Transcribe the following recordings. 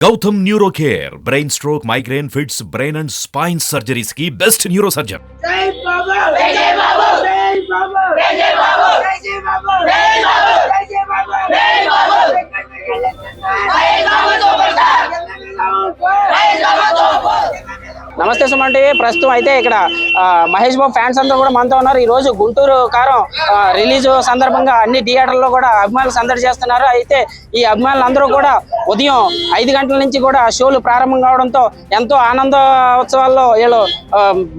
Gautam Neurocare, brain stroke, migraine, fits, brain and spine surgeries की best neurosurgeon. जय बाबा जय बाबा जय बाबा जय बाबा जय बाबा जय बाबा जय बाबा जय बाबा जय बाबा सुपरस्टार जय बाबा सुपर నమస్తే సుమంటి ప్రస్తుతం అయితే ఇక్కడ మహేష్ బాబు ఫ్యాన్స్ అందరూ కూడా మనతో ఉన్నారు. ఈ రోజు గుంటూరు కారం రిలీజ్ సందర్భంగా అన్ని థియేటర్లో కూడా అభిమానులు సందడి చేస్తున్నారు. అయితే ఈ అభిమానులు అందరూ కూడా ఉదయం 5 గంటల నుంచి కూడా షోలు ప్రారంభం కావడంతో ఎంతో ఆనంద ఉత్సవాల్లో వీళ్ళు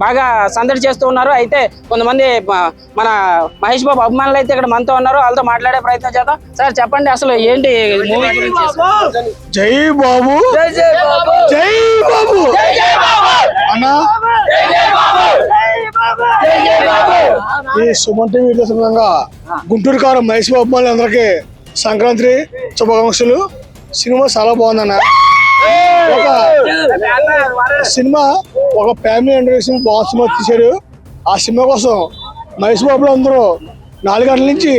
బాగా సందడి చేస్తూ ఉన్నారు. అయితే కొంతమంది మన మహేష్ బాబు అభిమానులు అయితే ఇక్కడ మనతో ఉన్నారు. వాళ్ళతో మాట్లాడే ప్రయత్నం చేద్దాం. సార్ చెప్పండి, అసలు ఏంటి మూవీ గురించి? జై బాబు జై బాబు జై బాబు అన్నా ఈ సుమన్ టీవీ సందర్భంగా గుంటూరు కారం మహేష్ బాబు అభిమానులందరికీ సంక్రాంతి శుభాకాంక్షలు. సినిమా చాలా బాగుందన్న. ఒక సినిమా ఒక ఫ్యామిలీ ఎంటర్టైన్మెంట్ బాగా సినిమా తీశారు. ఆ సినిమా కోసం మహేష్ బాబులు అందరూ 4 గంటల నుంచి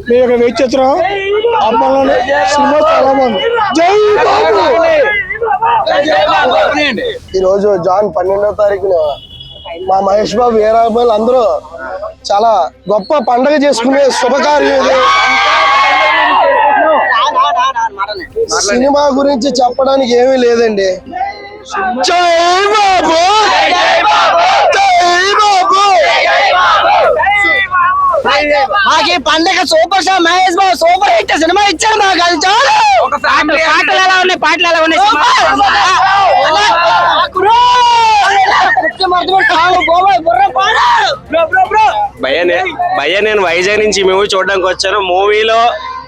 మేము ఇక్కడ వెయిట్ చేస్తున్నాం. అభిమానులు సినిమా చాలా బాగుంది. జై బాబు. ఈ రోజు జాన్ 12వ తారీఖున మా మహేష్ బాబు వీరాభిమానులు అందరూ చాలా గొప్ప పండగ చేసుకునే శుభకార్యం. సినిమా గురించి చెప్పడానికి ఏమీ లేదండి. జై బాబు జై బాబు మాకు పండగ super star Mahesh Babu super hit cinema ఇచ్చారు. మాకు అది చాలు. పాటలు ఎలా ఉన్నాయి? పాటలు ఎలా ఉన్నాయి? భయ్య నేను వైజాగ్ నుంచి మూవీ చూడడానికి వచ్చాను. మూవీలో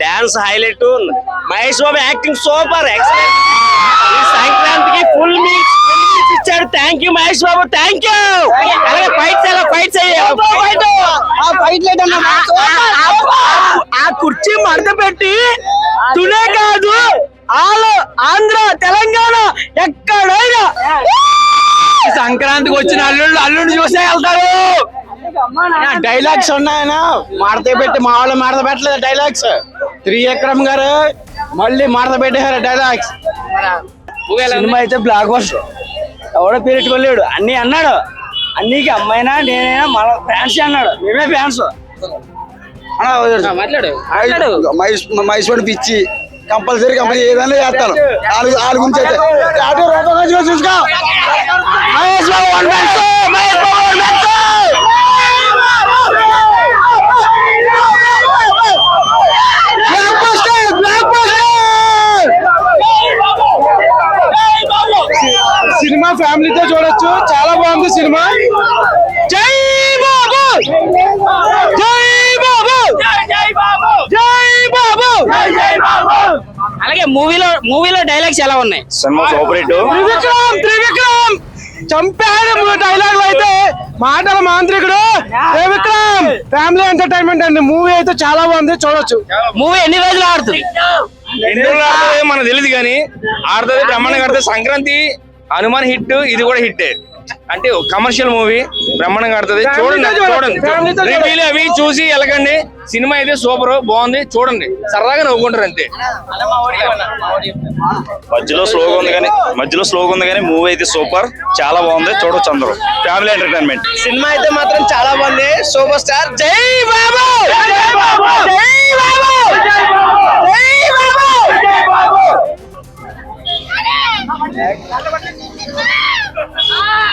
dance highlight, Mahesh Babu acting super excellent. సంక్రాంతికి ఫుల్ మీల్స్ ఇచ్చాడు. Thank you Mahesh Babu, thank you. అలాగే ఫైట్స్ ఆ కుర్చీ మడత పెట్టి తునే కాదు ఆంధ్ర తెలంగాణ ఎక్కడైనా సంక్రాంతికి వచ్చిన అల్లుడిని చూసే వెళ్తారు. డైలాగ్స్ ఉన్నాయన మడత పెట్టి మా వాళ్ళు మడత పెట్టలేదు. డైలాగ్స్ త్రివిక్రమ్ గారు మళ్ళీ మడత పెట్టారు డైలాగ్స్. సినిమా అయితే బ్లాక్ బస్టర్. ఎవడో పేరెట్టుకోలేడు. అన్ని అన్నాడు. అన్నికి అమ్మాయినా నేనైనా మన ఫ్యాన్స్ అన్నాడు. మేమే ఫ్యాన్స్. మాట్లాడు. మహేష్ బాబు పిచ్చి కంపల్సరీ ఏదైనా చేస్తాను. వాళ్ళ గురించి అయితే చూసుకో. Mahesh Babu one man show, Mahesh Babu one man show. Cinema ఫ్యామిలీతో చూడొచ్చు. చాలా బాగుంది సినిమా. జై బాబు జై బాబు జై బాబు జై బాబు. అలాగే మూవీలో డైలాగ్స్ ఎలా ఉన్నాయి? Cinema super hit. త్రివిక్రమ్ చంపాడు. డైలాగులు అయితే మాటల మాంత్రికుడు త్రివిక్రమ్. ఫ్యామిలీ ఎంటర్టైన్మెంట్ అండి. మూవీ అయితే చాలా బాగుంది, చూడొచ్చు. మూవీ ఎన్ని రోజులు ఆడుతుంది? మనకు తెలియదు కానీ ఆడుతుంది. బ్రహ్మాండంగా ఆడుతుంది. సంక్రాంతి హనుమాన్ హిట్, ఇది కూడా హిట్. అంటే కమర్షియల్ మూవీ బ్రహ్మాండంగా ఆడుతుంది. చూడండి రివ్యూలు అవి చూసి వెళ్ళకండి. సినిమా అయితే సూపర్ బాగుంది, చూడండి. సరదాగా నవ్వుకుంటారు అంతే. మధ్యలో స్లోగా ఉంది కానీ మూవీ అయితే సూపర్, చాలా బాగుంది, చూడొచ్చు అందరూ. Family entertainment. సినిమా అయితే మాత్రం చాలా బాగుంది. సూపర్ స్టార్ జై బాబు జై బాబు జై బాబు జై బాబు. Ah!